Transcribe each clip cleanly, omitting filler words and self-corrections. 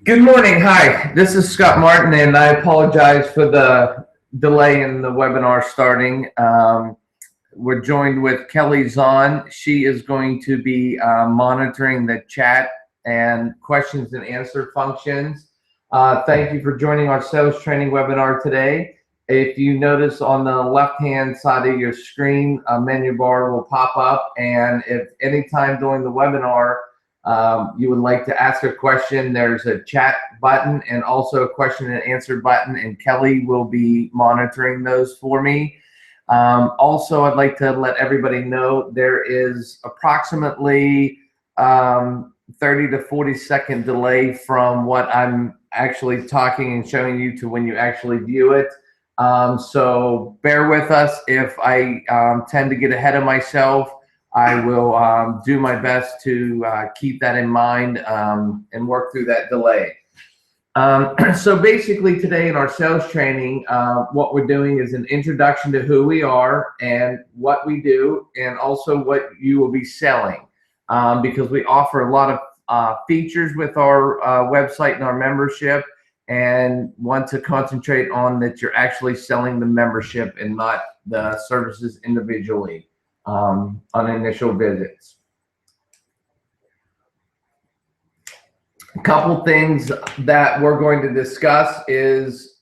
Good morning. Hi, this is Scott Martin, and I apologize for the delay in the webinar starting. We're joined with Kelly Zahn. She is going to be monitoring the chat and questions and answer functions. Thank you for joining our sales training webinar today. If you notice on the left-hand side of your screen, a menu bar will pop up, and if anytime during the webinar you would like to ask a question, there's a chat button and also a question and answer button, and Kelly will be monitoring those for me. Also, I'd like to let everybody know there is approximately 30 to 40-second delay from what I'm actually talking and showing you to when you actually view it. So bear with us if I tend to get ahead of myself. I will do my best to keep that in mind and work through that delay. So basically today in our sales training, what we're doing is an introduction to who we are and what we do, and also what you will be selling, because we offer a lot of features with our website and our membership, and want to concentrate on that you're actually selling the membership and not the services individually on initial visits. A couple things that we're going to discuss is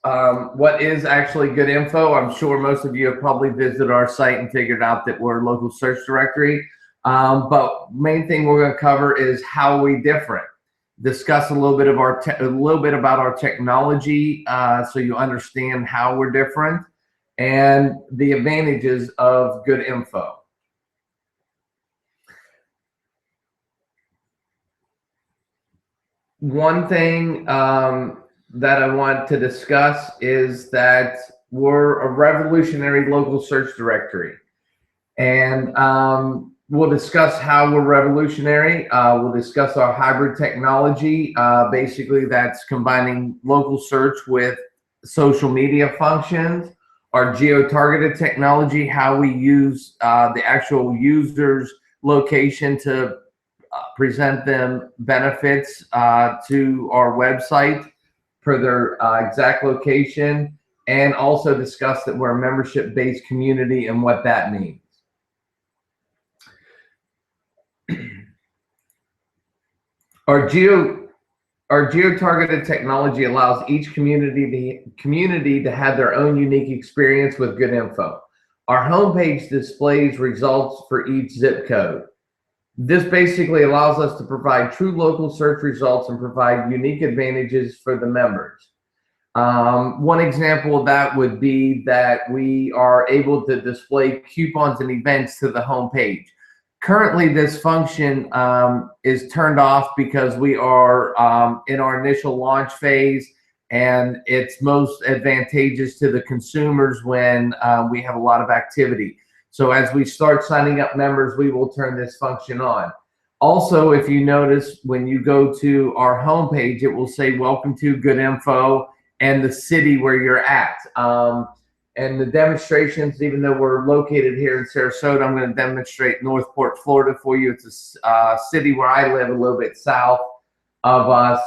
what is actually good info. I'm sure most of you have probably visited our site and figured out that we're a local search directory. But main thing we're going to cover is how we different. Discuss a little bit of about our technology, so you understand how we're different, and the advantages of good info. One thing that I want to discuss is that we're a revolutionary local search directory, and we'll discuss how we're revolutionary. We'll discuss our hybrid technology. Basically, that's combining local search with social media functions. Our geo-targeted technology, how we use the actual user's location to present them benefits to our website per their exact location, and also discuss that we're a membership-based community and what that means. Our geo-targeted technology allows each community to have their own unique experience with good info. Our homepage displays results for each zip code. This basically allows us to provide true local search results and provide unique advantages for the members. One example of that would be that we are able to display coupons and events to the homepage. Currently, this function is turned off because we are in our initial launch phase, and it's most advantageous to the consumers when we have a lot of activity. So as we start signing up members, we will turn this function on. Also, if you notice, when you go to our homepage, it will say welcome to Good Info and the city where you're at. And the demonstrations, even though we're located here in Sarasota, I'm going to demonstrate Northport, Florida for you. It's a city where I live, a little bit south of us,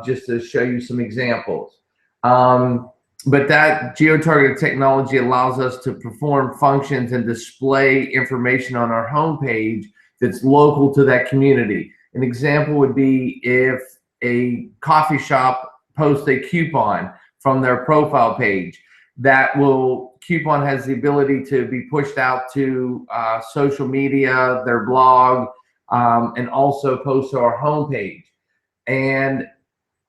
just to show you some examples. But that geo-targeted technology allows us to perform functions and display information on our homepage that's local to that community. An example would be if a coffee shop posts a coupon from their profile page. That coupon has the ability to be pushed out to social media, their blog, and also post to our homepage. And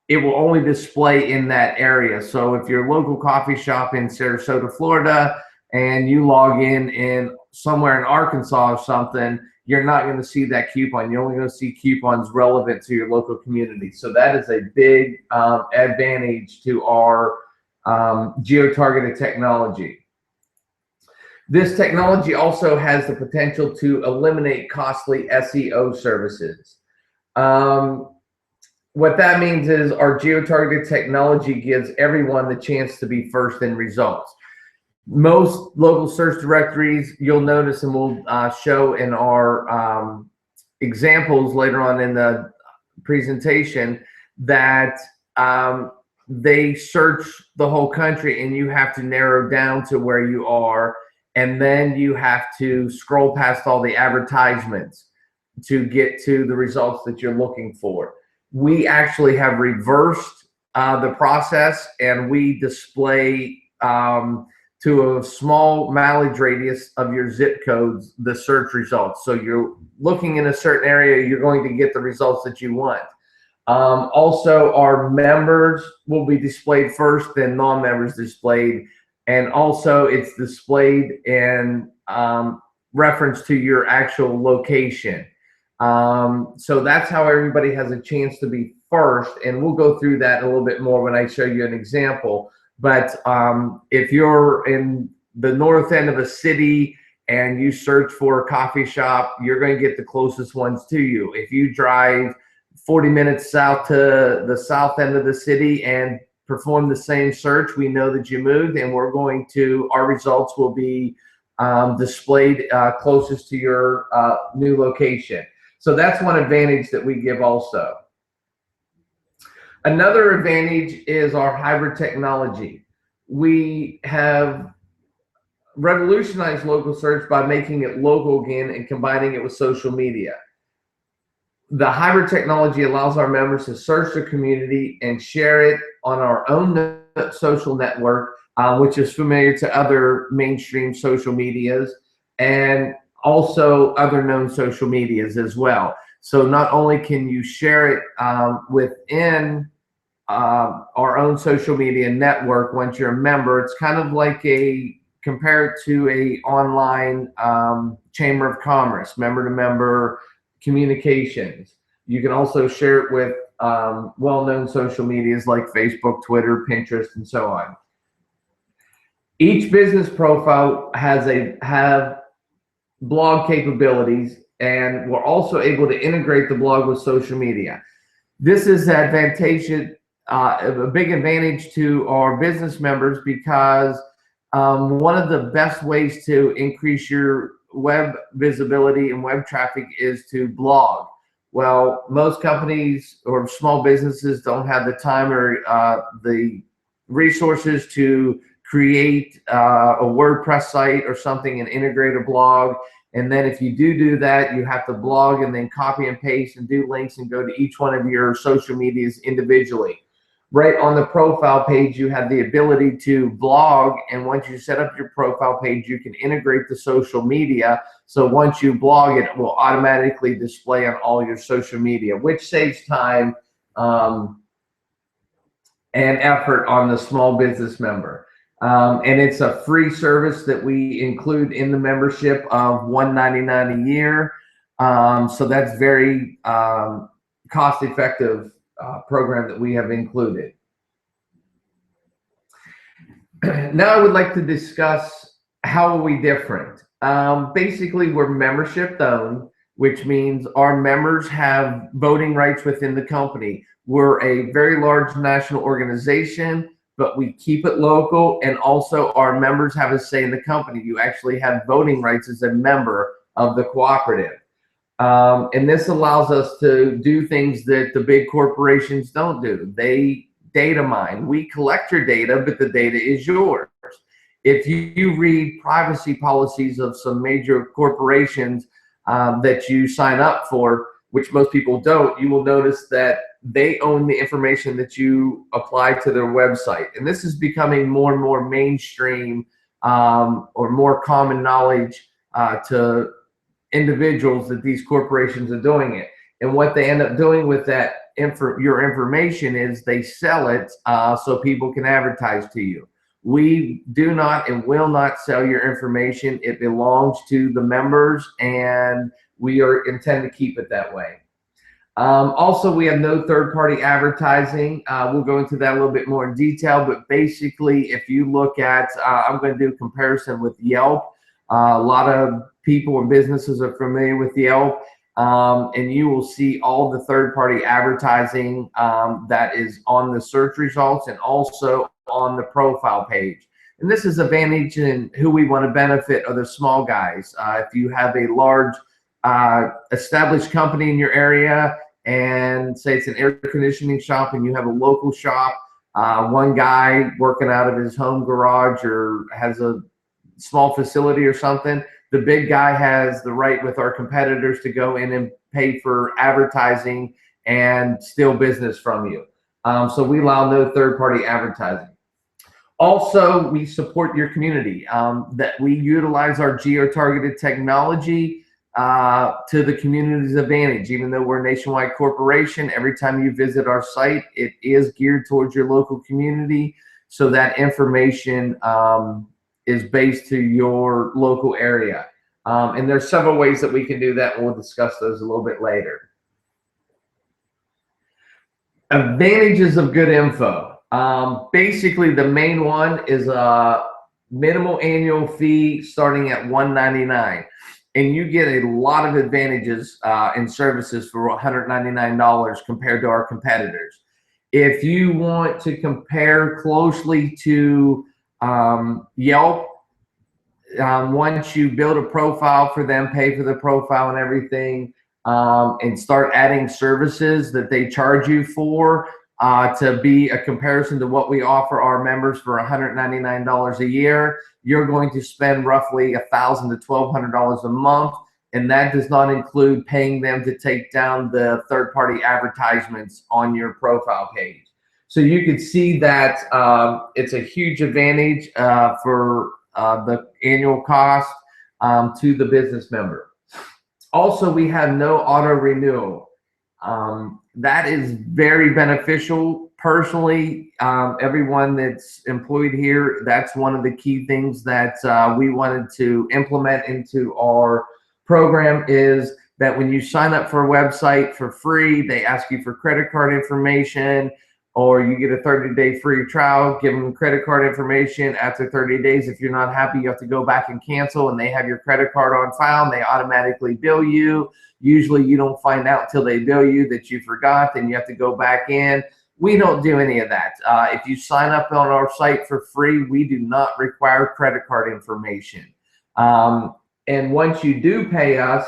it will only display in that area. So if you're a local coffee shop in Sarasota, Florida, and you log in somewhere in Arkansas or something, you're not going to see that coupon. You're only going to see coupons relevant to your local community. So that is a big advantage to our geo-targeted technology. This technology also has the potential to eliminate costly SEO services. What that means is our geo-targeted technology gives everyone the chance to be first in results. Most local search directories, you'll notice, and we'll show in our examples later on in the presentation that they search the whole country and you have to narrow down to where you are, and then you have to scroll past all the advertisements to get to the results that you're looking for. We actually have reversed the process, and we display to a small mileage radius of your zip codes the search results. So you're looking in a certain area, you're going to get the results that you want. Also, our members will be displayed first, then non-members displayed, and also it's displayed in reference to your actual location. So that's how everybody has a chance to be first, and we'll go through that a little bit more when I show you an example. But if you're in the north end of a city and you search for a coffee shop, you're going to get the closest ones to you. If you drive 40 minutes south to the south end of the city and perform the same search, we know that you moved, and our results will be displayed closest to your new location. So that's one advantage that we give also. Another advantage is our hybrid technology. We have revolutionized local search by making it local again and combining it with social media. The hybrid technology allows our members to search the community and share it on our own social network, which is familiar to other mainstream social medias, and also other known social medias as well. So not only can you share it within our own social media network once you're a member, it's kind of like compare it to a online chamber of commerce, member to member communications. You can also share it with well-known social medias like Facebook, Twitter, Pinterest, and so on. Each business profile have blog capabilities, and we're also able to integrate the blog with social media. This is advantageous, a big advantage to our business members, because one of the best ways to increase your web visibility and web traffic is to blog. Well, most companies or small businesses don't have the time or the resources to create a WordPress site or something and integrate a blog. And then if you do that, you have to blog and then copy and paste and do links and go to each one of your social medias individually. Right on the profile page, you have the ability to blog, and once you set up your profile page, you can integrate the social media. So once you blog, it will automatically display on all your social media, which saves time and effort on the small business member. And it's a free service that we include in the membership of $199 a year. So that's very cost-effective program that we have included. Now I would like to discuss how are we different. Basically, we're membership owned, which means our members have voting rights within the company. We're a very large national organization, but we keep it local, and also our members have a say in the company. You actually have voting rights as a member of the cooperative. And this allows us to do things that the big corporations don't do. They data mine. We collect your data, but the data is yours. If you read privacy policies of some major corporations that you sign up for, which most people don't, you will notice that they own the information that you apply to their website. And this is becoming more and more mainstream or more common knowledge to individuals that these corporations are doing it. And what they end up doing with that your information is they sell it so people can advertise to you. We do not and will not sell your information. It belongs to the members, and we intend to keep it that way. Also, we have no third-party advertising. We'll go into that a little bit more in detail, but basically, if you look at, I'm going to do a comparison with Yelp. A lot of people and businesses are familiar with Yelp, and you will see all the third-party advertising that is on the search results and also on the profile page. And this is advantage in who we want to benefit are the small guys. If you have a large established company in your area, and say it's an air conditioning shop and you have a local shop, one guy working out of his home garage or has a small facility or something, the big guy has the right with our competitors to go in and pay for advertising and steal business from you. So we allow no third-party advertising. Also, we support your community, that we utilize our geo-targeted technology to the community's advantage. Even though we're a nationwide corporation, every time you visit our site, it is geared towards your local community. So that information is based to your local area. And there's several ways that we can do that. And we'll discuss those a little bit later. Advantages of Good Info. Basically, the main one is a minimal annual fee starting at $199, and you get a lot of advantages in services for $199 compared to our competitors. If you want to compare closely to Yelp, once you build a profile for them, pay for the profile and everything, and start adding services that they charge you for, to be a comparison to what we offer our members for $199 a year, you're going to spend roughly $1,000 to $1,200 a month, and that does not include paying them to take down the third-party advertisements on your profile page. So you can see that it's a huge advantage for the annual cost to the business member. Also, we have no auto renewal. That is very beneficial. Personally, everyone that's employed here, that's one of the key things that we wanted to implement into our program, is that when you sign up for a website for free, they ask you for credit card information, or you get a 30-day free trial, give them credit card information. After 30 days, if you're not happy, you have to go back and cancel, and they have your credit card on file, and they automatically bill you. Usually you don't find out till they bill you that you forgot, then you have to go back in. We don't do any of that. If you sign up on our site for free, we do not require credit card information. And once you do pay us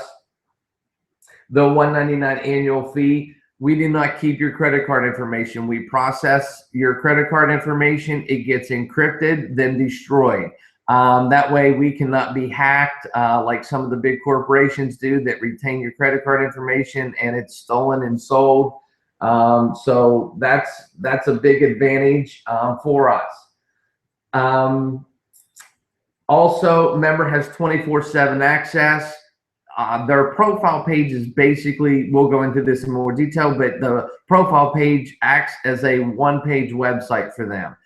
the $199 annual fee, we do not keep your credit card information. We process your credit card information. It gets encrypted, then destroyed. That way we cannot be hacked like some of the big corporations do that retain your credit card information and it's stolen and sold. So that's a big advantage for us. Also, member has 24/7 access. Their profile page is basically, we'll go into this in more detail, but the profile page acts as a one-page website for them.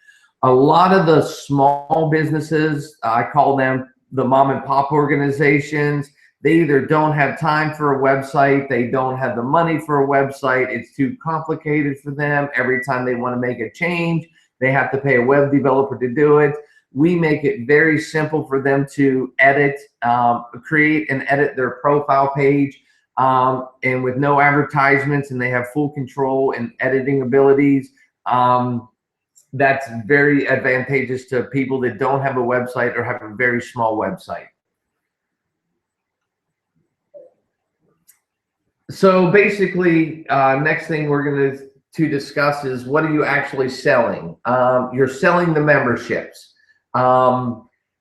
A lot of the small businesses, I call them the mom and pop organizations, they either don't have time for a website, they don't have the money for a website, it's too complicated for them. Every time they want to make a change, they have to pay a web developer to do it. We make it very simple for them to edit, create and edit their profile page, and with no advertisements, and they have full control and editing abilities. That's very advantageous to people that don't have a website or have a very small website. So basically, next thing we're going to discuss is, what are you actually selling? You're selling the memberships. The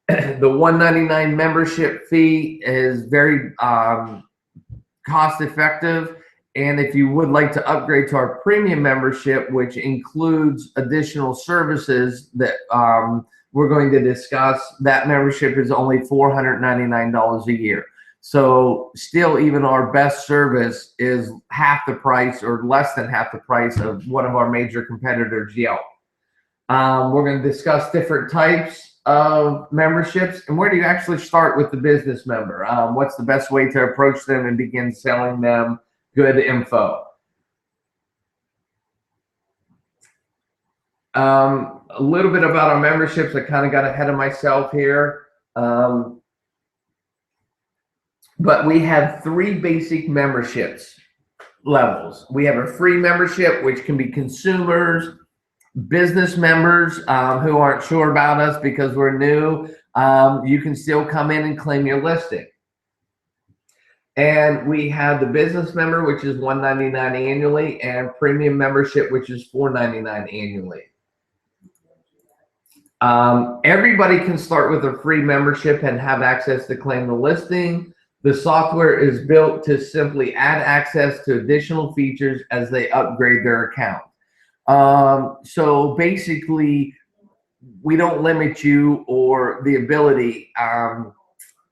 $199 membership fee is very cost effective. And if you would like to upgrade to our premium membership, which includes additional services that we're going to discuss, that membership is only $499 a year. So still, even our best service is half the price or less than half the price of one of our major competitors, Yelp. We're going to discuss different types of memberships, and where do you actually start with the business member? What's the best way to approach them and begin selling them good info? A little bit about our memberships. I kind of got ahead of myself here. But we have 3 basic memberships levels. We have a free membership, which can be consumers, business members who aren't sure about us because we're new. You can still come in and claim your listing. And we have the business member, which is $199 annually, and premium membership, which is $499 annually. Everybody can start with a free membership and have access to claim the listing. The software is built to simply add access to additional features as they upgrade their account. So basically, we don't limit you or the ability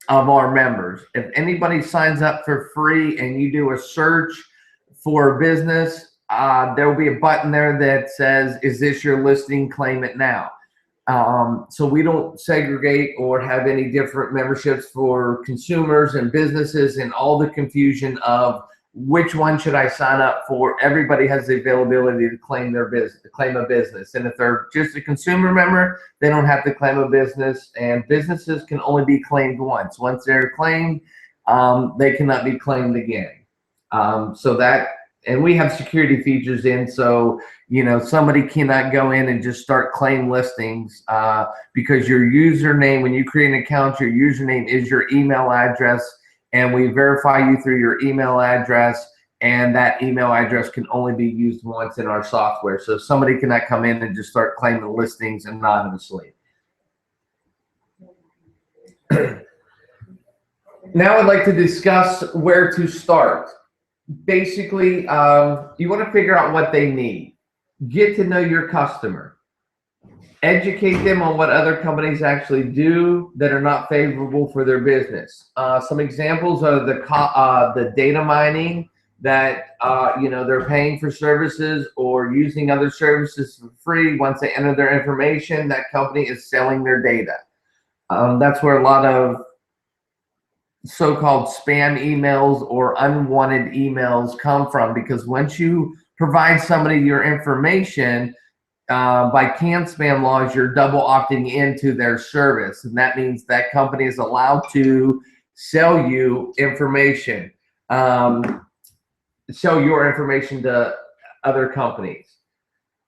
of our members. If anybody signs up for free and you do a search for a business, there will be a button there that says, "Is this your listing? Claim it now." So we don't segregate or have any different memberships for consumers and businesses and all the confusion of which one should I sign up for. Everybody has the availability to claim their business, to claim a business. And if they're just a consumer member, they don't have to claim a business, and businesses can only be claimed once. Once they're claimed, they cannot be claimed again. And we have security features in, so somebody cannot go in and just start claim listings because your username, when you create an account, your username is your email address, and we verify you through your email address, and that email address can only be used once in our software. So somebody cannot come in and just start claiming listings anonymously. Now I'd like to discuss where to start. Basically, you want to figure out what they need. Get to know your customer. Educate them on what other companies actually do that are not favorable for their business. Some examples are the data mining that they're paying for services or using other services for free. Once they enter their information, that company is selling their data. That's where a lot of so-called spam emails or unwanted emails come from, because once you provide somebody your information, by CAN-SPAM laws, you're double opting into their service, and that means that company is allowed to sell you information, sell your information to other companies.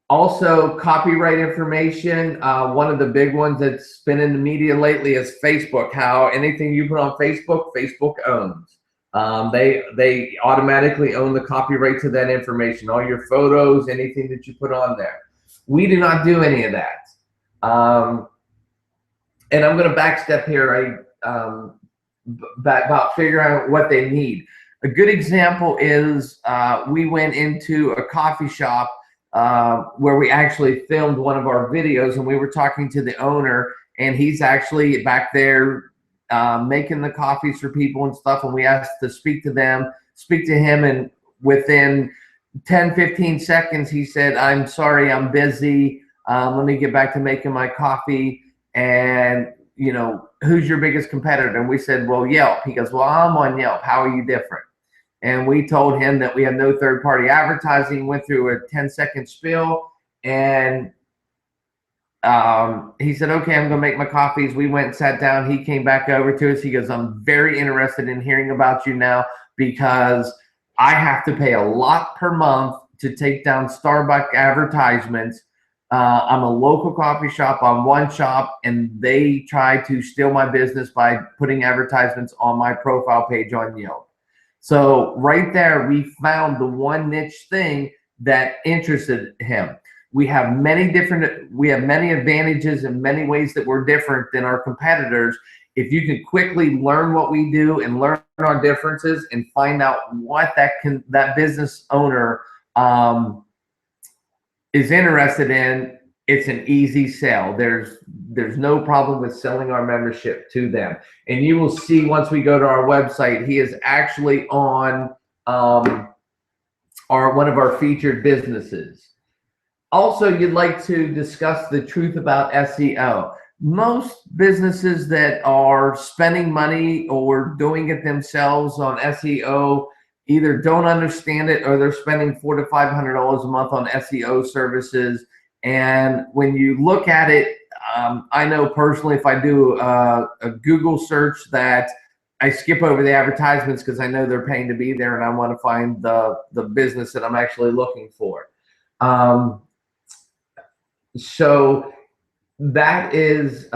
Also, copyright information. One of the big ones that's been in the media lately is Facebook. How anything you put on Facebook, Facebook owns. They automatically own the copyright to that information. All your photos, anything that you put on there. We do not do any of that. And I'm going to backstep here. About figuring out what they need. A good example is we went into a coffee shop where we actually filmed one of our videos, and we were talking to the owner, and he's actually back there making the coffees for people and stuff, and we asked to speak to him, and within 10-15 seconds he said, "I'm sorry, I'm busy, let me get back to making my coffee, and who's your biggest competitor?" And we said, "Well, Yelp." He goes, "Well, I'm on Yelp. How are you different?" And we told him that we have no third-party advertising. Went through a 10-second spiel, and he said, "Okay, I'm gonna make my coffees." We went and sat down. He came back over to us. He goes, "I'm very interested in hearing about you now, because I have to pay a lot per month to take down Starbucks advertisements. I'm a local coffee shop on one shop, and they try to steal my business by putting advertisements on my profile page on Yelp." So right there, we found the one niche thing that interested him. We have many advantages and many ways that we're different than our competitors. If you can quickly learn what we do and learn our differences and find out what that business owner is interested in, it's an easy sell. There's no problem with selling our membership to them. And you will see once we go to our website, he is actually on one of our featured businesses. Also, you'd like to discuss the truth about SEO. Most businesses that are spending money or doing it themselves on SEO either don't understand it, or they're spending $400 to $500 a month on SEO services. And when you look at it, I know personally, if I do a Google search, that I skip over the advertisements because I know they're paying to be there, and I want to find the business that I'm actually looking for. So that is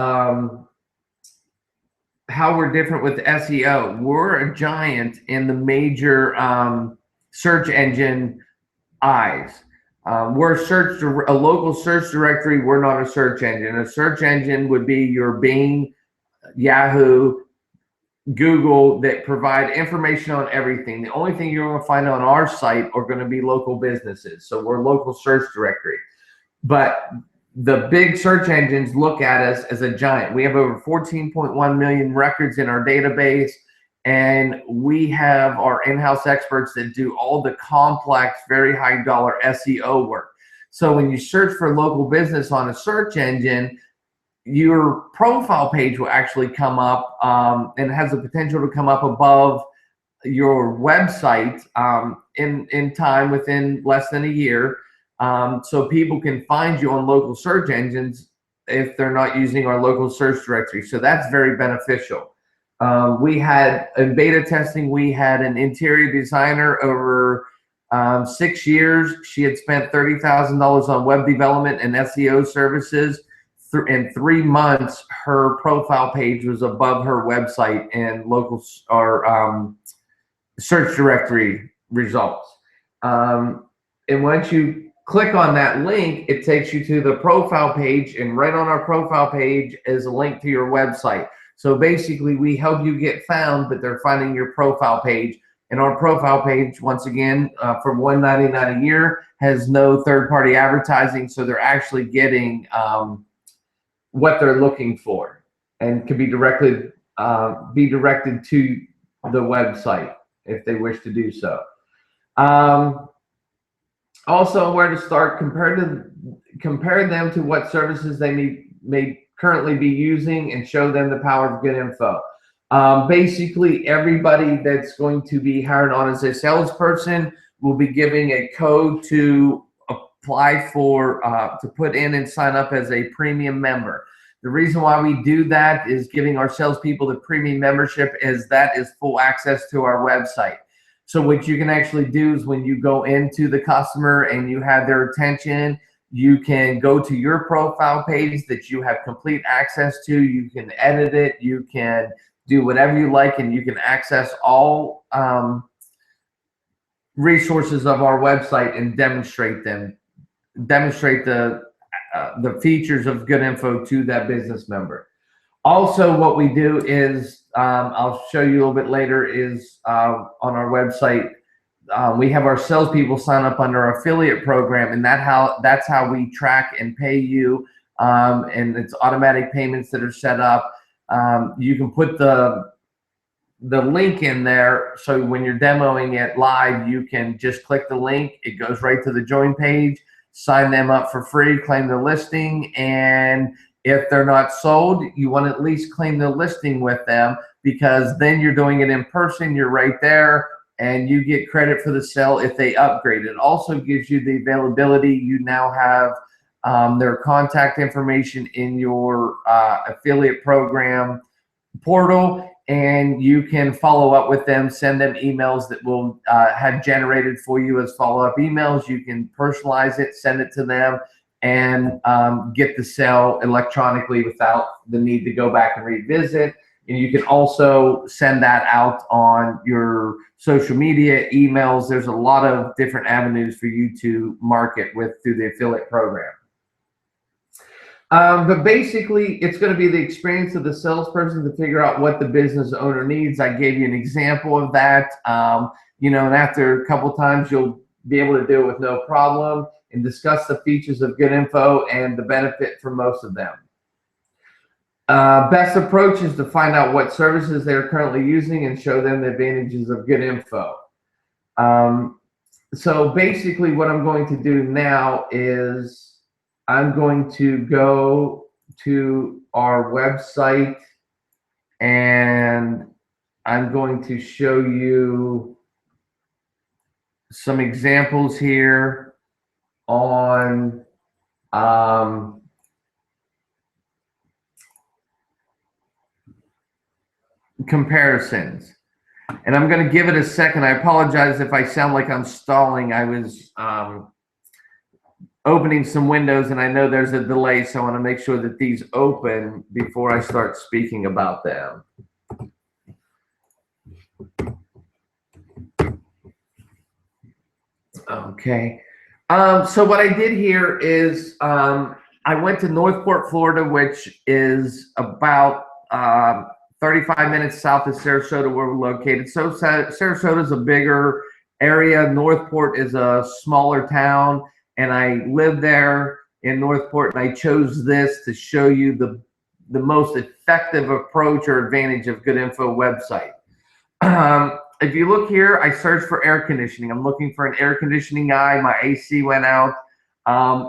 how we're different with SEO. We're a giant in the major search engine eyes. We're a local search directory. We're not a search engine. A search engine would be your Bing, Yahoo, Google, that provide information on everything. The only thing you're going to find on our site are going to be local businesses. So we're a local search directory. But the big search engines look at us as a giant. We have over 14.1 million records in our database, and we have our in-house experts that do all the complex, very high dollar SEO work. So when you search for local business on a search engine, your profile page will actually come up and has the potential to come up above your website in time, within less than a year. So people can find you on local search engines if they're not using our local search directory. So that's very beneficial. We had, in beta testing, we had an interior designer over 6 years. She had spent $30,000 on web development and SEO services. In 3 months, her profile page was above her website and local or search directory results. And once you click on that link, it takes you to the profile page, and right on our profile page is a link to your website. So basically, we help you get found, but they're finding your profile page. And our profile page, once again, for $199 a year, has no third-party advertising, so they're actually getting what they're looking for, and can be directed to the website if they wish to do so. Also, where to start, compare them to what services they may currently be using, and show them the power of good info. Basically, everybody that's going to be hired on as a salesperson will be giving a code to apply for, to put in and sign up as a premium member. The reason why we do that is giving our salespeople the premium membership, is that is full access to our website. So what you can actually do is, when you go into the customer and you have their attention, you can go to your profile page that you have complete access to. You can edit it, you can do whatever you like, and you can access all resources of our website and demonstrate the features of good info to that business member. Also, what we do is, I'll show you a little bit later, is on our website, we have our salespeople sign up under our affiliate program, and that's how we track and pay you. And it's automatic payments that are set up. You can put the link in there, so when you're demoing it live, you can just click the link. It goes right to the join page. Sign them up for free, claim the listing, and if they're not sold, you want to at least claim the listing with them, because then you're doing it in person. You're right there, and you get credit for the sale if they upgrade. It also gives you the availability. You now have their contact information in your affiliate program portal, and you can follow up with them, send them emails that will have generated for you as follow-up emails. You can personalize it, send it to them, and get the sale electronically without the need to go back and revisit. And you can also send that out on your social media, emails. There's a lot of different avenues for you to market with through the affiliate program. But basically, it's going to be the experience of the salesperson to figure out what the business owner needs. I gave you an example of that. And after a couple times, you'll be able to do it with no problem, and discuss the features of good info and the benefit for most of them. Best approach is to find out what services they're currently using and show them the advantages of good info. So basically, what I'm going to do now is, I'm going to go to our website, and I'm going to show you some examples here on comparisons. And I'm going to give it a second. I apologize if I sound like I'm stalling. I was opening some windows, and I know there's a delay, so I want to make sure that these open before I start speaking about them. Okay. So what I did here is I went to Northport, Florida, which is about 35 minutes south of Sarasota, where we're located. So Sarasota is a bigger area. Northport is a smaller town, and I live there in Northport, and I chose this to show you the most effective approach or advantage of Good Info website. If you look here, I searched for air conditioning. I'm looking for an air conditioning guy. My AC went out.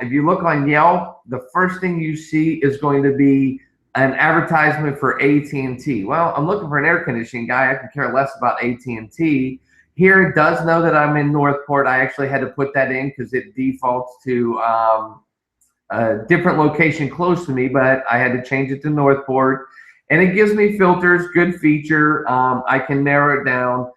If you look on Yelp, the first thing you see is going to be an advertisement for AT&T. Well, I'm looking for an air conditioning guy. I can care less about AT&T. Here it does know that I'm in Northport. I actually had to put that in because it defaults to a different location close to me, but I had to change it to Northport. And it gives me filters, good feature. I can narrow it down.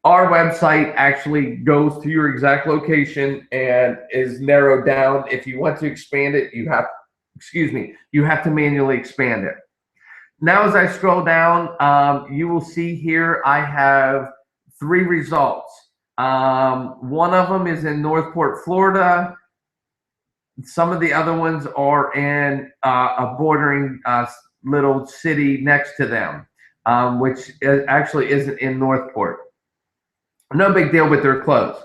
Our website actually goes to your exact location and is narrowed down. If you want to expand it, you have, you have to manually expand it. Now, as I scroll down, you will see here I have 3 results. One of them is in Northport, Florida. Some of the other ones are in a bordering little city next to them, which actually isn't in Northport. No big deal, but they're close.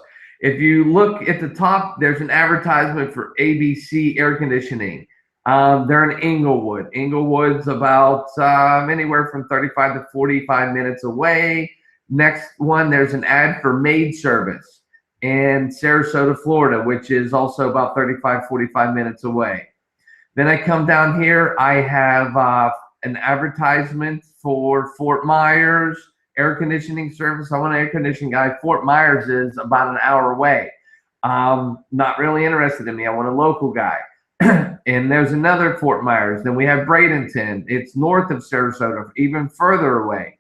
If you look at the top, there's an advertisement for ABC Air Conditioning. They're in Inglewood. Inglewood's about anywhere from 35 to 45 minutes away. Next one, there's an ad for maid service in Sarasota, Florida, which is also about 35, 45 minutes away. Then I come down here, I have an advertisement for Fort Myers air conditioning service. I want an air conditioning guy. Fort Myers is about an hour away. Not really interested in me. I want a local guy. And there's another Fort Myers. Then we have Bradenton. It's north of Sarasota, even further away.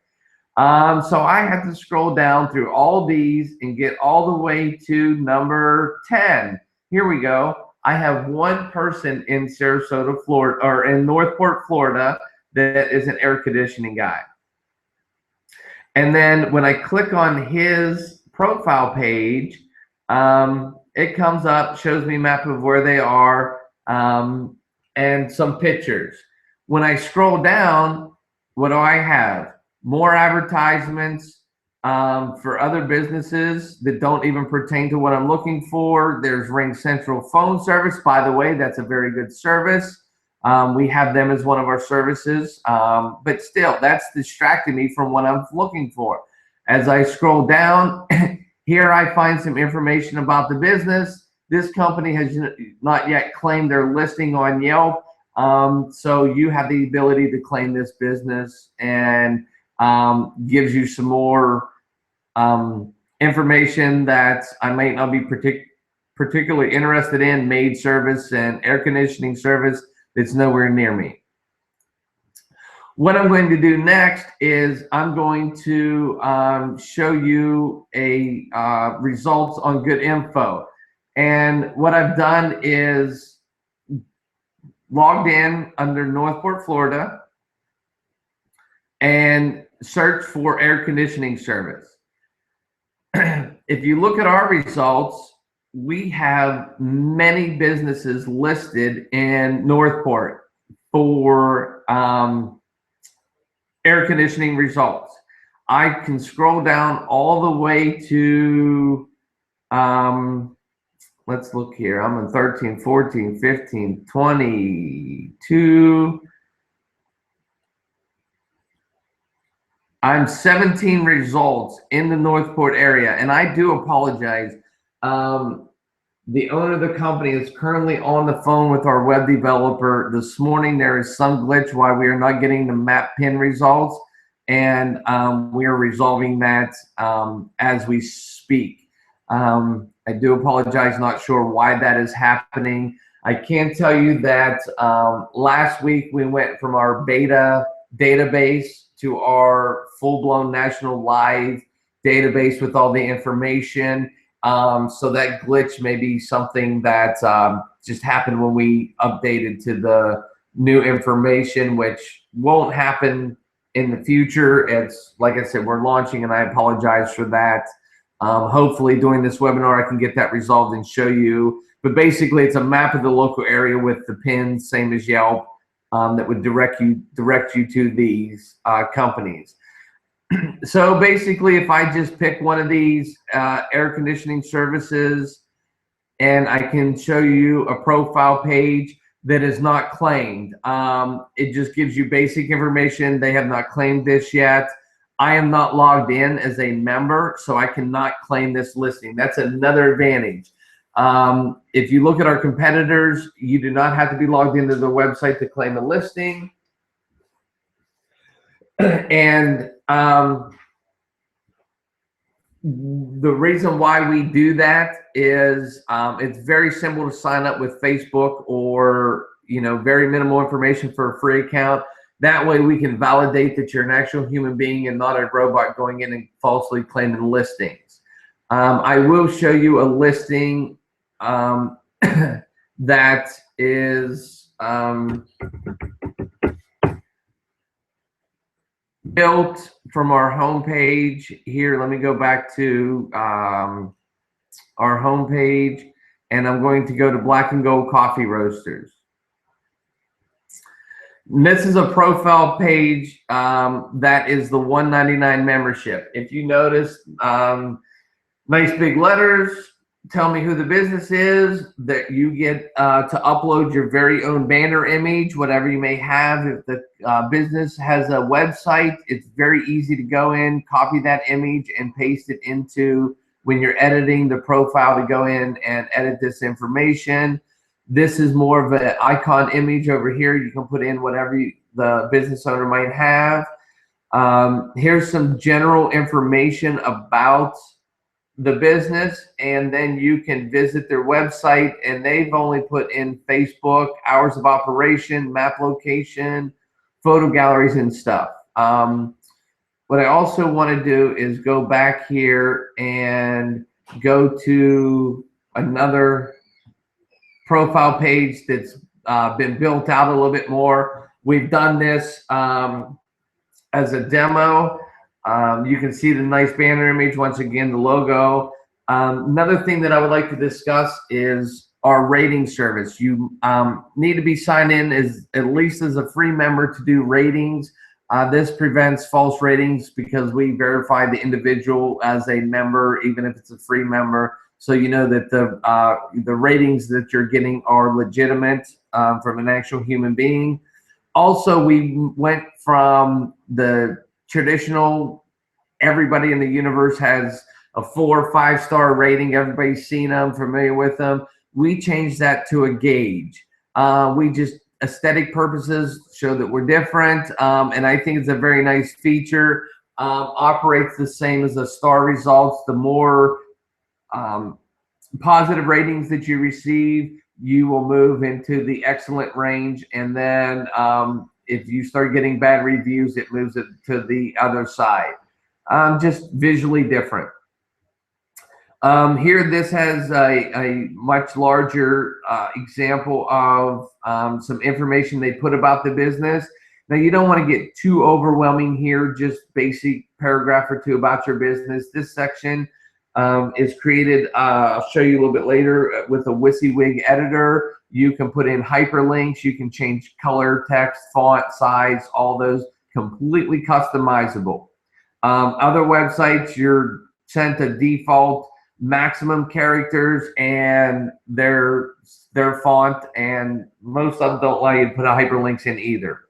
So I have to scroll down through all these and get all the way to number 10. Here we go. I have one person in Sarasota, Florida, or in Northport, Florida, that is an air conditioning guy. And then when I click on his profile page, it comes up, shows me a map of where they are, and some pictures. When I scroll down, what do I have? More advertisements for other businesses that don't even pertain to what I'm looking for. There's Ring Central phone service. By the way, that's a very good service. We have them as one of our services, but still, that's distracting me from what I'm looking for. As I scroll down, here I find some information about the business. This company has not yet claimed their listing on Yelp, so you have the ability to claim this business, and gives you some more information that I might not be particularly interested in, maid service and air conditioning service that's nowhere near me. What I'm going to do next is I'm going to show you a results on Good Info. And what I've done is logged in under Northport, Florida, and search for air conditioning service. If you look at our results, we have many businesses listed in Northport for air conditioning results. I can scroll down all the way to, let's look here. I'm in 13, 14, 15, 22. I'm 17 results in the Northport area, and I do apologize. The owner of the company is currently on the phone with our web developer. This morning, there is some glitch why we are not getting the map pin results, and we are resolving that as we speak. I do apologize, not sure why that is happening. I can tell you that last week we went from our beta database to our full-blown national live database with all the information. So that glitch may be something that just happened when we updated to the new information, which won't happen in the future. It's like I said, we're launching, and I apologize for that. Hopefully during this webinar, I can get that resolved and show you. But basically, it's a map of the local area with the pins, same as Yelp, that would direct you to these companies. So basically, if I just pick one of these air conditioning services, and I can show you a profile page that is not claimed. It just gives you basic information. They have not claimed this yet. I am not logged in as a member, so I cannot claim this listing. That's another advantage. If you look at our competitors, you do not have to be logged into the website to claim a listing. And the reason why we do that is it's very simple to sign up with Facebook, or very minimal information for a free account. That way we can validate that you're an actual human being and not a robot going in and falsely claiming listings. I will show you a listing that is built from our homepage here. Let me go back to our homepage, and I'm going to go to Black and Gold Coffee Roasters. And this is a profile page that is the $1.99 membership. If you notice, nice big letters, tell me who the business is, that you get to upload your very own banner image, whatever you may have. If the business has a website, it's very easy to go in, copy that image, and paste it into, when you're editing the profile, to go in and edit this information. This is more of an icon image over here. You can put in whatever the business owner might have. Here's some general information about the business, and then you can visit their website, and they've only put in Facebook, hours of operation, map location, photo galleries, and stuff. What I also want to do is go back here and go to another profile page that's been built out a little bit more. We've done this as a demo. You can see the nice banner image, once again, the logo. Another thing that I would like to discuss is our rating service. You need to be signed in as at least as a free member to do ratings. This prevents false ratings because we verify the individual as a member, even if it's a free member. So you know that the ratings that you're getting are legitimate from an actual human being. Also, we went from the traditional, everybody in the universe has a 4 or 5 star rating. Everybody's seen them, familiar with them. We changed that to a gauge. We just, aesthetic purposes, show that we're different. And I think it's a very nice feature. Operates the same as the star results. The more positive ratings that you receive, you will move into the excellent range. And then if you start getting bad reviews, it moves it to the other side. Just visually different. Here, this has a much larger example of some information they put about the business. Now, you don't want to get too overwhelming here, just basic paragraph or two about your business. This section is created, I'll show you a little bit later, with a WYSIWYG editor. You can put in hyperlinks, you can change color, text, font, size, all those, completely customizable. Other websites, you're sent a default maximum characters and their font, and most of them don't allow you to put hyperlinks in either.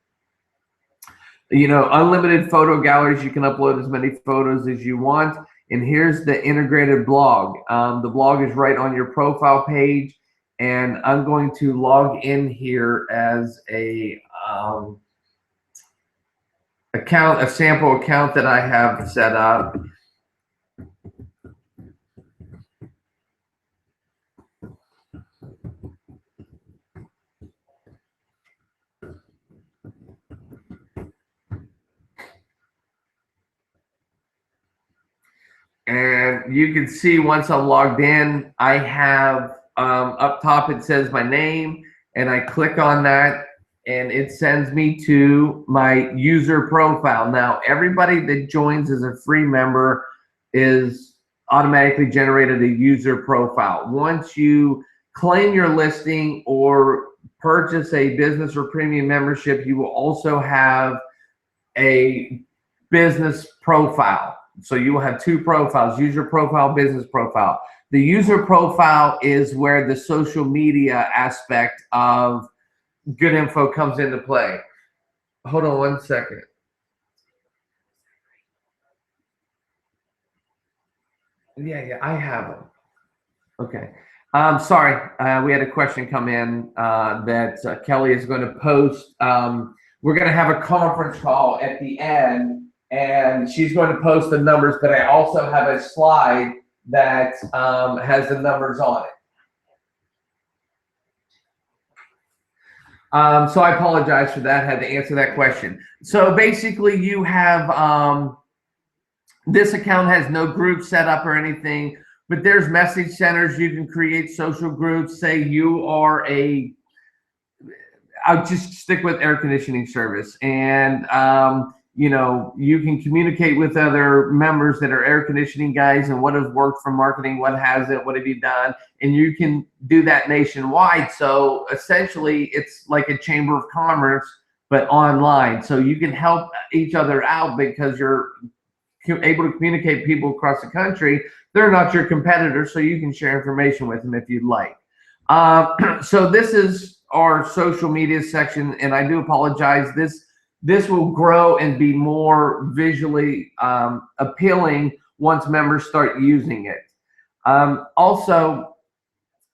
Unlimited photo galleries, you can upload as many photos as you want. And here's the integrated blog. The blog is right on your profile page, and I'm going to log in here as a sample account that I have set up. And you can see once I'm logged in, I have up top, it says my name, and I click on that, and it sends me to my user profile. Now, everybody that joins as a free member is automatically generated a user profile. Once you claim your listing or purchase a business or premium membership, you will also have a business profile. So you will have two profiles, user profile, business profile. The user profile is where the social media aspect of Good Info comes into play. Hold on one second. Yeah, I have them. Okay. Sorry, we had a question come in that Kelly is going to post. We're going to have a conference call at the end, and she's going to post the numbers, but I also have a slide that has the numbers on it. So I apologize for that. I had to answer that question. So basically, you have this account has no group set up or anything, but there's message centers. You can create social groups. Say you are I'll just stick with air conditioning service, and you know, you can communicate with other members that are air conditioning guys and what has worked for marketing, what hasn't, what have you done, and you can do that nationwide. So essentially, it's like a chamber of commerce, but online. So you can help each other out because you're able to communicate with people across the country. They're not your competitors, so you can share information with them if you'd like. So this is our social media section, and I do apologize. This will grow and be more visually appealing once members start using it. Also,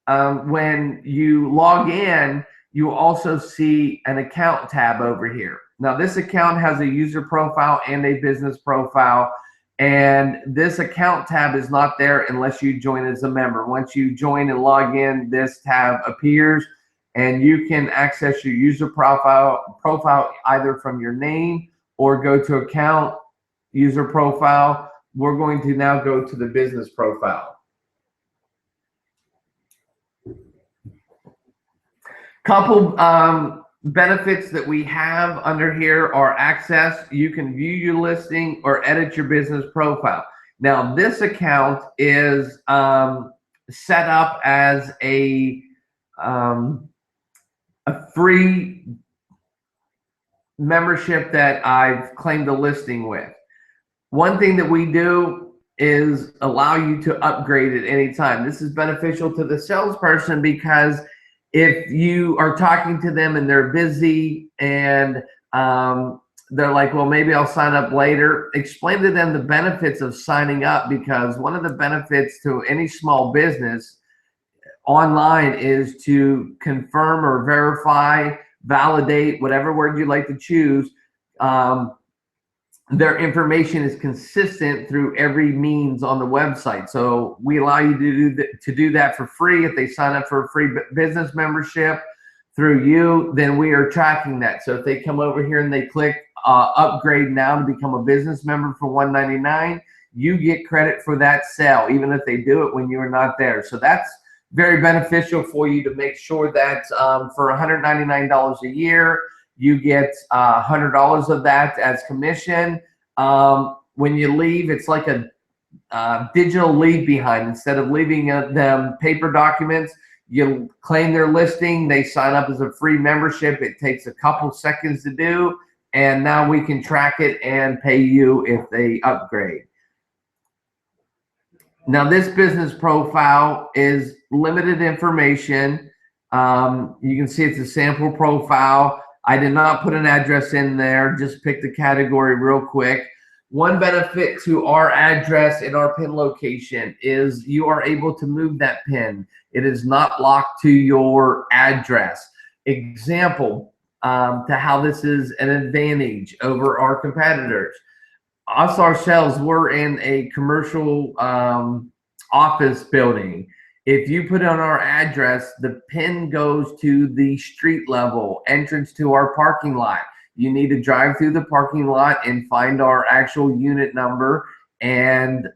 when you log in, you will also see an account tab over here. Now, this account has a user profile and a business profile, and this account tab is not there unless you join as a member. Once you join and log in, this tab appears, and you can access your user profile either from your name or go to account, user profile. We're going to now go to the business profile. Couple benefits that we have under here are access. You can view your listing or edit your business profile. Now, this account is set up as a free membership that I've claimed a listing with. One thing that we do is allow you to upgrade at any time. This is beneficial to the salesperson because if you are talking to them and they're busy and they're like, well, maybe I'll sign up later, explain to them the benefits of signing up, because one of the benefits to any small business online is to confirm or verify, validate, whatever word you like to choose. Their information is consistent through every means on the website. So we allow you to do that for free. If they sign up for a free business membership through you, then we are tracking that. So if they come over here and they click upgrade now to become a business member for $199, you get credit for that sale, even if they do it when you are not there. So that's very beneficial for you to make sure that for $199 a year, you get $100 of that as commission. When you leave, it's like a digital leave behind. Instead of leaving them paper documents, you claim their listing, they sign up as a free membership. It takes a couple seconds to do, and now we can track it and pay you if they upgrade. Now, this business profile is limited information. You can see it's a sample profile. I did not put an address in there, just pick the category real quick. One benefit to our address and our PIN location is you are able to move that PIN. It is not locked to your address. Example to how this is an advantage over our competitors. Us ourselves, we're in a commercial office building. If you put on our address, the PIN goes to the street level entrance to our parking lot. You need to drive through the parking lot and find our actual unit number, and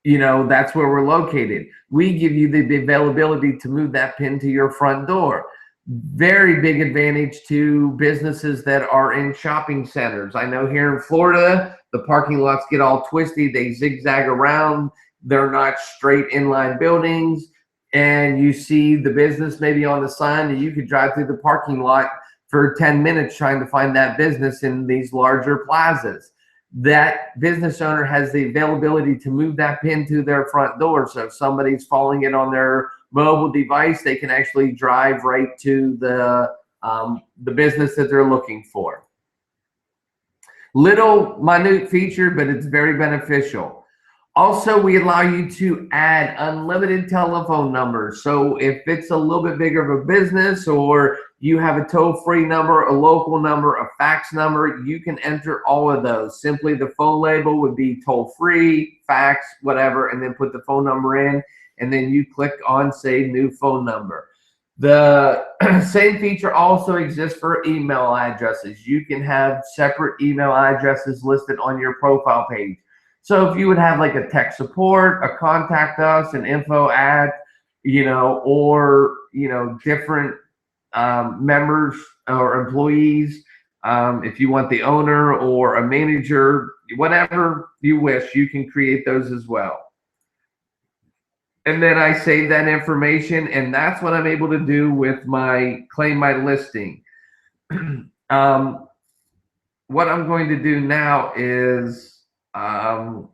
you know, that's where we're located. We give you the availability to move that PIN to your front door. Very big advantage to businesses that are in shopping centers. I know here in Florida, the parking lots get all twisty. They zigzag around. They're not straight inline buildings. And you see the business maybe on the sign, and you could drive through the parking lot for 10 minutes trying to find that business in these larger plazas. That business owner has the availability to move that pin to their front door. So if somebody's following it on their mobile device, they can actually drive right to the business that they're looking for. Little minute feature, but it's very beneficial. Also, we allow you to add unlimited telephone numbers. So if it's a little bit bigger of a business, or you have a toll-free number, a local number, a fax number, you can enter all of those. Simply the phone label would be toll-free, fax, whatever, and then put the phone number in, and then you click on Save New Phone Number. The same feature also exists for email addresses. You can have separate email addresses listed on your profile page. So if you would have like a tech support, a contact us, an info at, or, different members or employees, if you want the owner or a manager, whatever you wish, you can create those as well. And then I save that information, and that's what I'm able to do with my Claim My Listing. What I'm going to do now is I'm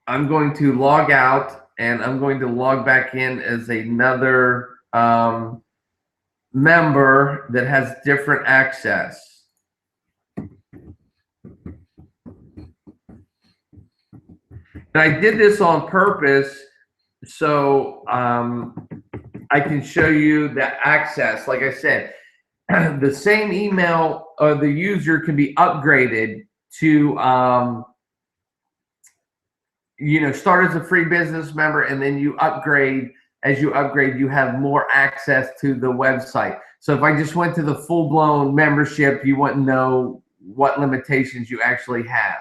going to log out, and I'm going to log back in as another member that has different access. And I did this on purpose so I can show you the access. Like I said, the same email of the user can be upgraded to start as a free business member, and then you upgrade. As you upgrade, you have more access to the website. So if I just went to the full-blown membership, you wouldn't know what limitations you actually have.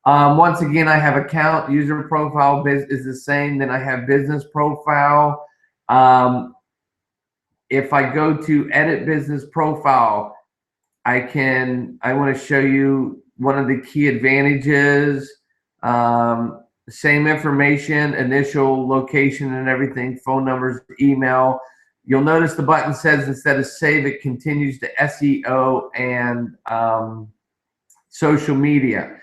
Once again, I have account, user profile is the same. Then I have business profile. If I go to edit business profile, I want to show you one of the key advantages. Same information, initial location and everything, phone numbers, email. You'll notice the button says instead of save, it continues to SEO and social media.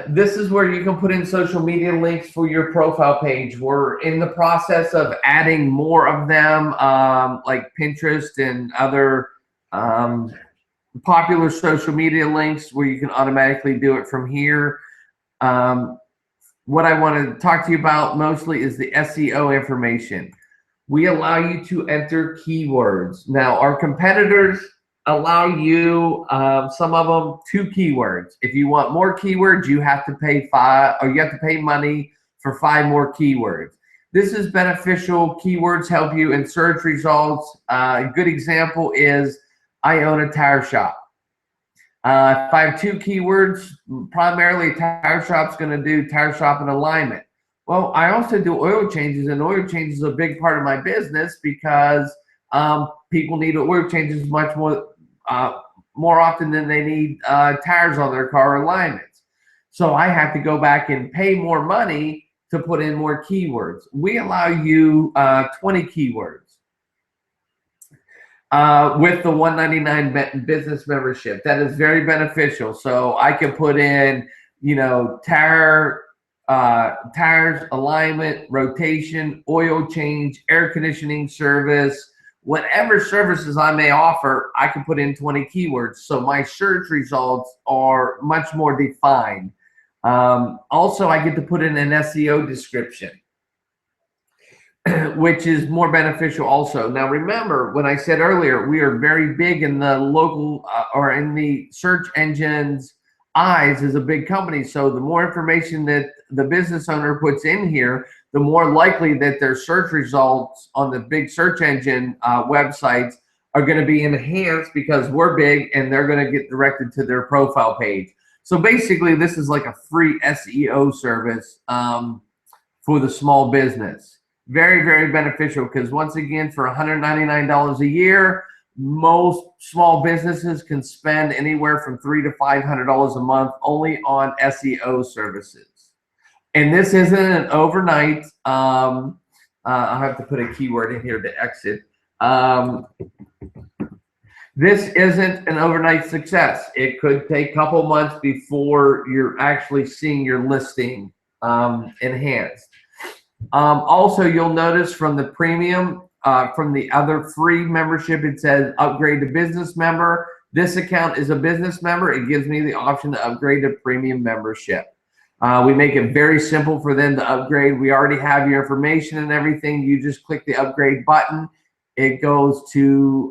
This is where you can put in social media links for your profile page. We're in the process of adding more of them, like Pinterest and other popular social media links where you can automatically do it from here. What I want to talk to you about mostly is the SEO information. We allow you to enter keywords. Now, our competitors allow you, some of them, 2 keywords. If you want more keywords, you have to pay money for 5 more keywords. This is beneficial. Keywords help you in search results. A good example is, I own a tire shop. If I have 2 keywords, primarily tire shop's going to do tire shop and alignment. Well, I also do oil changes, and oil changes is a big part of my business because people need oil changes much more often than they need tires on their car alignments. So I have to go back and pay more money to put in more keywords. We allow you 20 keywords. With the $199 business membership. That is very beneficial. So I can put in, tires, alignment, rotation, oil change, air conditioning service, whatever services I may offer, I can put in 20 keywords. So my search results are much more defined. Also, I get to put in an SEO description, which is more beneficial also. Now, remember, when I said earlier, we are very big in the local or in the search engines' eyes as a big company. So the more information that the business owner puts in here, the more likely that their search results on the big search engine websites are going to be enhanced because we're big, and they're going to get directed to their profile page. So basically, this is like a free SEO service for the small business. Very, very beneficial because once again, for $199 a year, most small businesses can spend anywhere from $300 to $500 a month only on SEO services. And this isn't an overnight. I have to put a keyword in here to exit. This isn't an overnight success. It could take a couple months before you're actually seeing your listing enhanced. Also, you'll notice from the premium, from the other free membership, it says upgrade to business member. This account is a business member. It gives me the option to upgrade to premium membership. We make it very simple for them to upgrade. We already have your information and everything. You just click the upgrade button. It goes to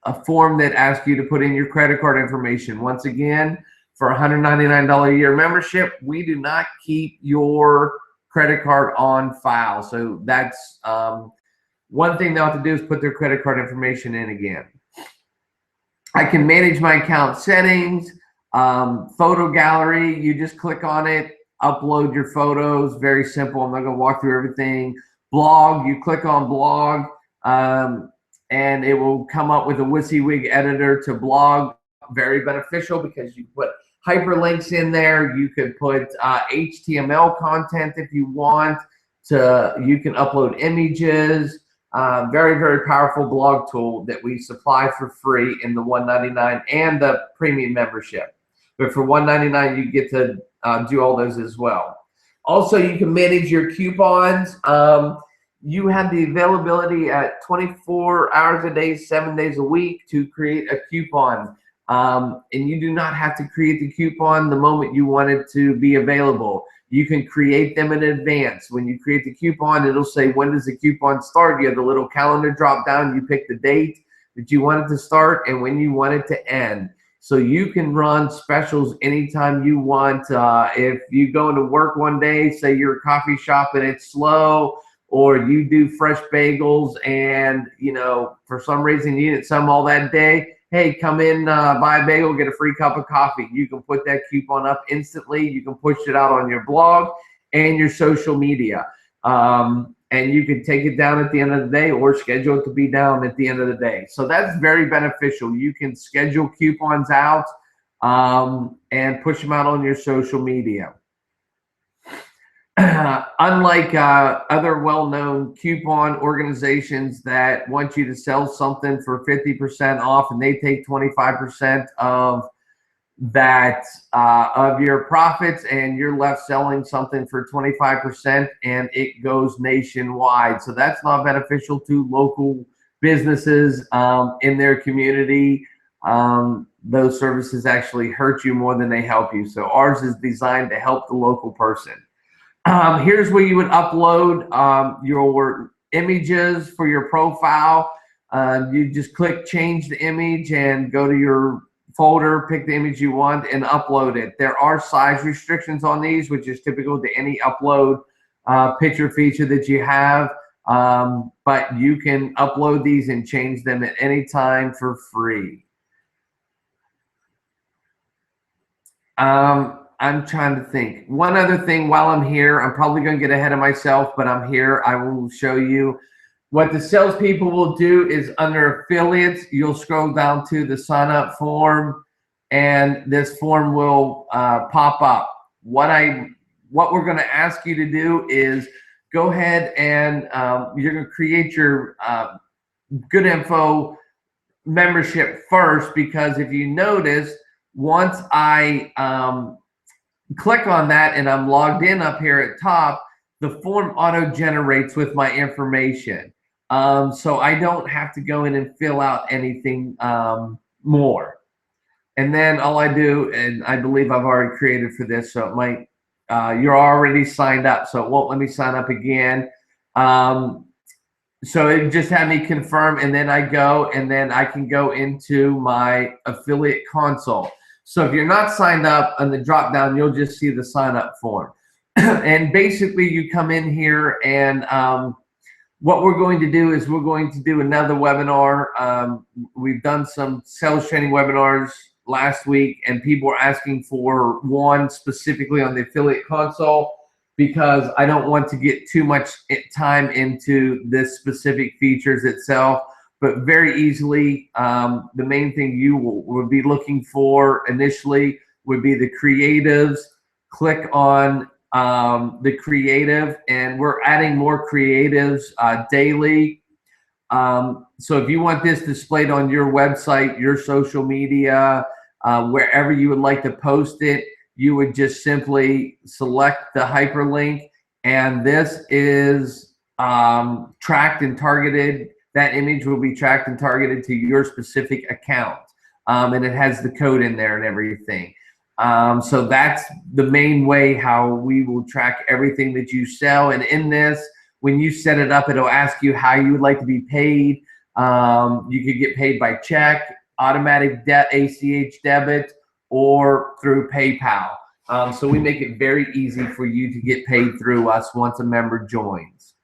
a form that asks you to put in your credit card information. Once again, for $199 a year membership, we do not keep your credit card on file. So that's one thing they'll have to do is put their credit card information in again. I can manage my account settings, photo gallery. You just click on it, upload your photos. Very simple. I'm not going to walk through everything. Blog, you click on blog, and it will come up with a WYSIWYG editor to blog. Very beneficial because you put hyperlinks in there. You could put HTML content if you want to. You can upload images. Very, very powerful blog tool that we supply for free in the $199 and the premium membership. But for $199, you get to do all those as well. Also, you can manage your coupons. You have the availability at 24 hours a day, 7 days a week to create a coupon. And you do not have to create the coupon the moment you want it to be available. You can create them in advance. When you create the coupon, it'll say, when does the coupon start? You have the little calendar drop down. You pick the date that you want it to start and when you want it to end. So you can run specials anytime you want. If you go into work one day, say you're a coffee shop and it's slow, or you do fresh bagels and, you know, for some reason you didn't sell them all that day, hey, come in, buy a bagel, get a free cup of coffee. You can put that coupon up instantly. You can push it out on your blog and your social media. And you can take it down at the end of the day or schedule it to be down at the end of the day. So that's very beneficial. You can schedule coupons out and push them out on your social media. Unlike other well-known coupon organizations that want you to sell something for 50% off and they take 25% of that of your profits, and you're left selling something for 25% and it goes nationwide. So that's not beneficial to local businesses in their community. Those services actually hurt you more than they help you. So ours is designed to help the local person. Here's where you would upload your images for your profile. You just click change the image and go to your folder, pick the image you want and upload it. There are size restrictions on these, which is typical to any upload picture feature that you have. But you can upload these and change them at any time for free. I'm trying to think. One other thing while I'm here, I'm probably going to get ahead of myself, but I'm here. I will show you what the salespeople will do is under affiliates, you'll scroll down to the sign up form and this form will pop up. What we're going to ask you to do is go ahead and you're going to create your Good Info membership first, because if you notice, once I click on that and I'm logged in up here at top, the form auto generates with my information. So I don't have to go in and fill out anything more. And then all I do, and I believe I've already created for this, so it might, you're already signed up, so it won't let me sign up again. So it just had me confirm, and then I go, and then I can go into my affiliate console. So if you're not signed up on the drop down, you'll just see the sign up form. And basically you come in here and what we're going to do is we're going to do another webinar. We've done some sales training webinars last week and people were asking for one specifically on the affiliate console. because I don't want to get too much time into this specific features itself. But very easily, the main thing you would be looking for initially would be the creatives. Click on the creative, and we're adding more creatives daily. So if you want this displayed on your website, your social media, wherever you would like to post it, you would just simply select the hyperlink, and this is tracked and targeted. That image will be tracked and targeted to your specific account, and it has the code in there and everything. So that's the main way how we will track everything that you sell. And in this, when you set it up, it'll ask you how you would like to be paid. You could get paid by check, automatic ACH debit, or through PayPal. So we make it very easy for you to get paid through us once a member joins.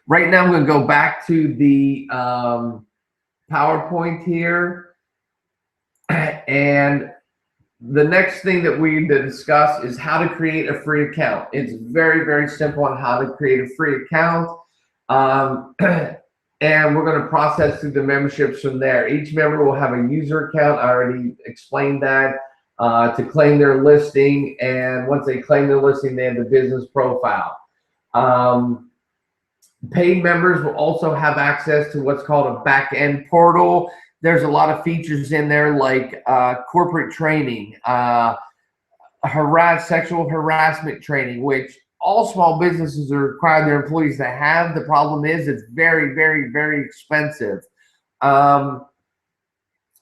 Right now, I'm going to go back to the PowerPoint here. And the next thing that we need to discuss is how to create a free account. It's very, very simple on how to create a free account. And we're going to process through the memberships from there. Each member will have a user account. I already explained that, to claim their listing. And once they claim their listing, they have the business profile. Paid members will also have access to what's called a back-end portal. There's a lot of features in there like corporate training, sexual harassment training, which all small businesses are required their employees to have. The problem is it's very, very, very expensive.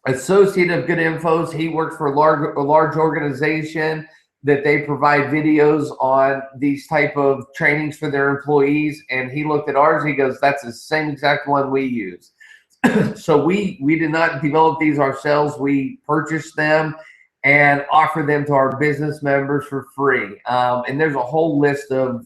Associate of Good Infos, he works for a large organization that they provide videos on these type of trainings for their employees. And he looked at ours, he goes, that's the same exact one we use. So we did not develop these ourselves. We purchased them and offer them to our business members for free. And there's a whole list of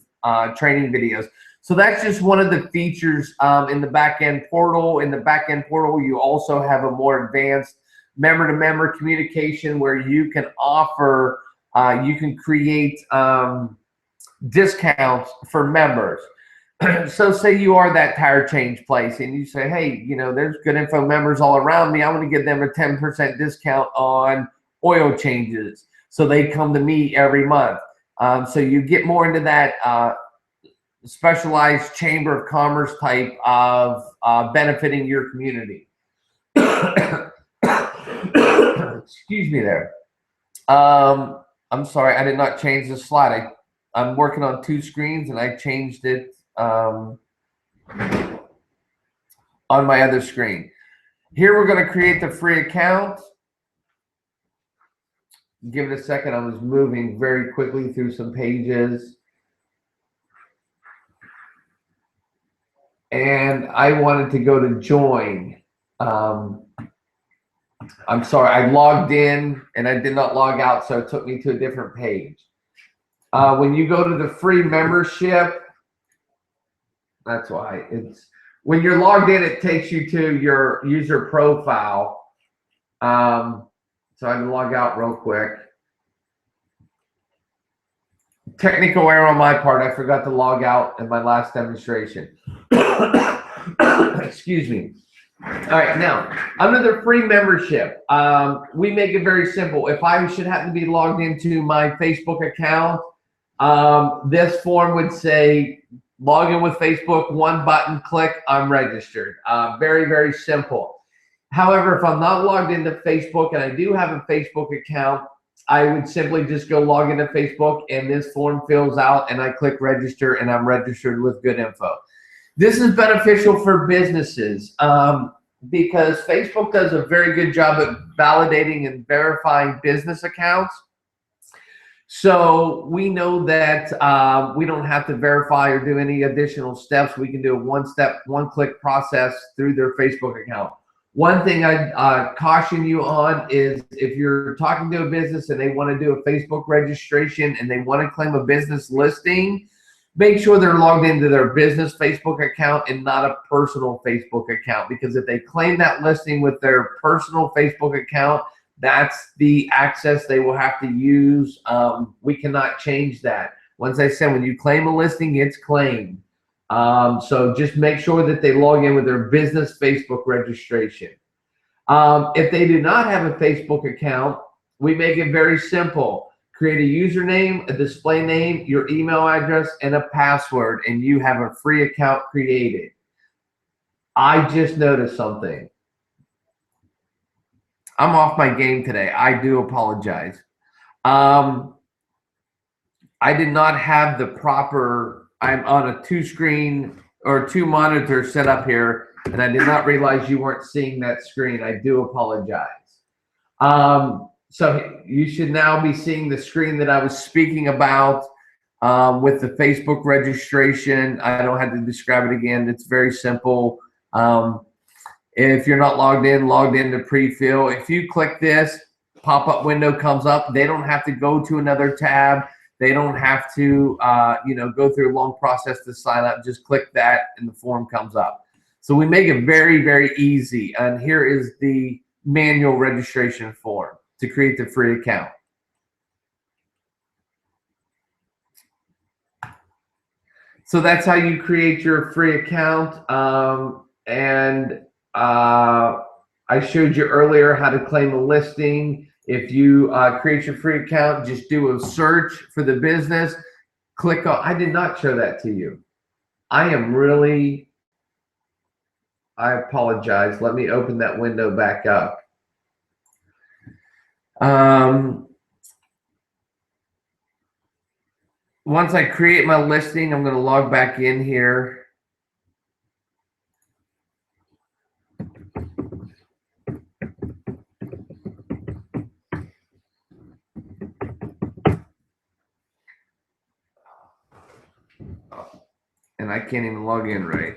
training videos. So that's just one of the features in the back-end portal. In the back-end portal, you also have a more advanced member-to-member communication where you can offer, you can create discounts for members. So say you are that tire change place and you say, hey, you know, there's Good Info members all around me. I want to give them a 10% discount on oil changes. So they come to me every month. So you get more into that specialized chamber of commerce type of benefiting your community. Excuse me there. I'm sorry, I did not change the slide. I'm working on two screens and I changed it on my other screen. Here we're going to create the free account. Give it a second. I was moving very quickly through some pages. And I wanted to go to join. I'm sorry, I logged in and I did not log out, so it took me to a different page. When you go to the free membership, that's why it's, when you're logged in, it takes you to your user profile. So I can log out real quick. Technical error on my part. I forgot to log out in my last demonstration. Excuse me. All right, now, under the free membership, we make it very simple. If I should happen to be logged into my Facebook account, this form would say, log in with Facebook, one button, click, I'm registered. Very, very simple. However, if I'm not logged into Facebook and I do have a Facebook account, I would simply just go log into Facebook and this form fills out and I click register and I'm registered with Good Info. This is beneficial for businesses because Facebook does a very good job at validating and verifying business accounts. So we know that we don't have to verify or do any additional steps. We can do a one-step, one-click process through their Facebook account. One thing I'd caution you on is if you're talking to a business and they want to do a Facebook registration and they want to claim a business listing, make sure they're logged into their business Facebook account and not a personal Facebook account, because if they claim that listing with their personal Facebook account, that's the access they will have to use. We cannot change that. Once I said, when you claim a listing, it's claimed. So just make sure that they log in with their business Facebook registration. If they do not have a Facebook account, we make it very simple. Create a username, a display name, your email address, and a password, and you have a free account created. I just noticed something. I'm off my game today. I do apologize. I did not have the proper, I'm on a two-screen or two monitor set up here, and I did not realize you weren't seeing that screen. I do apologize. So you should now be seeing the screen that I was speaking about with the Facebook registration. I don't have to describe it again. It's very simple. If you're not logged in to pre-fill. If you click this, pop-up window comes up. They don't have to go to another tab. They don't have to go through a long process to sign up. Just click that and the form comes up. So we make it very, very easy. And here is the manual registration form to create the free account. So that's how you create your free account. I showed you earlier how to claim a listing. If you create your free account, just do a search for the business. Click on, I did not show that to you. I apologize. Let me open that window back up. Once I create my listing, I'm going to log back in here. And I can't even log in right.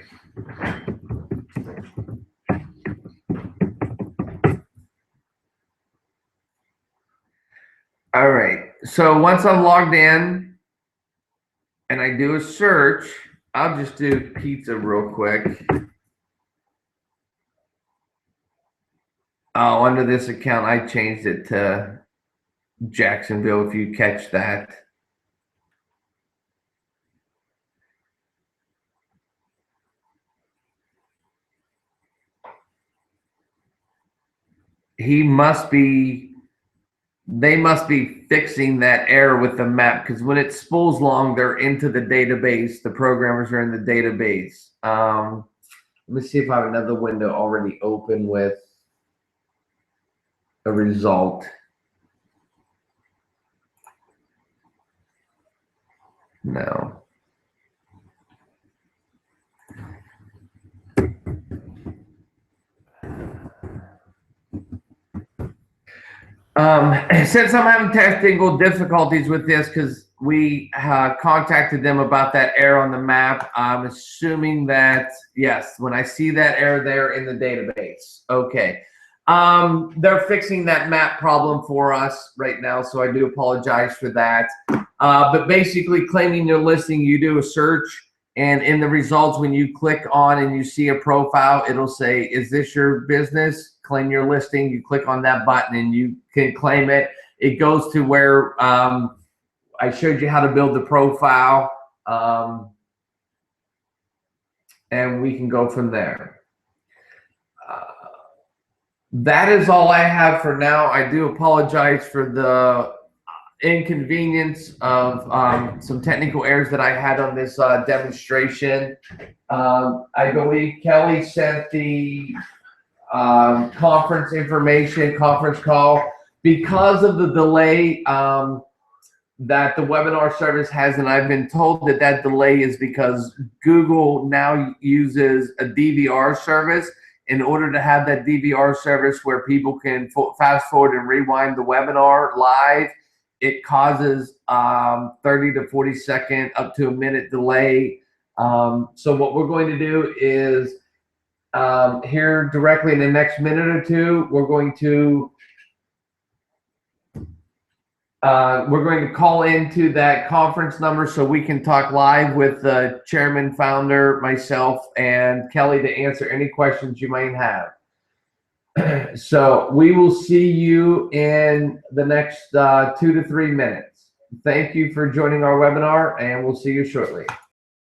All right. So once I'm logged in and I do a search, I'll just do pizza real quick. Oh, under this account, I changed it to Jacksonville, if you catch that. They must be fixing that error with the map, because when it spools long, they're into the database. The programmers are in the database. Let me see if I have another window already open with a result. No. Since I'm having technical difficulties with this, because we contacted them about that error on the map, I'm assuming that, yes, when I see that error there in the database. Okay. They're fixing that map problem for us right now, so I do apologize for that. But basically, claiming your listing, you do a search, and in the results, when you click on and you see a profile, it'll say, is this your business? Claim your listing. You click on that button and you can claim it. It goes to where I showed you how to build the profile, and we can go from there. That is all I have for now. I do apologize for the inconvenience of some technical errors that I had on this demonstration. I believe Kelly sent the conference information, conference call. Because of the delay that the webinar service has, and I've been told that that delay is because Google now uses a DVR service. In order to have that DVR service where people can fast forward and rewind the webinar live, it causes 30 to 40 second up to a minute delay. So what we're going to do is here directly in the next minute or two, we're going to call into that conference number so we can talk live with the chairman, founder, myself, and Kelly to answer any questions you might have. So we will see you in the next 2 to 3 minutes. Thank you for joining our webinar, and we'll see you shortly.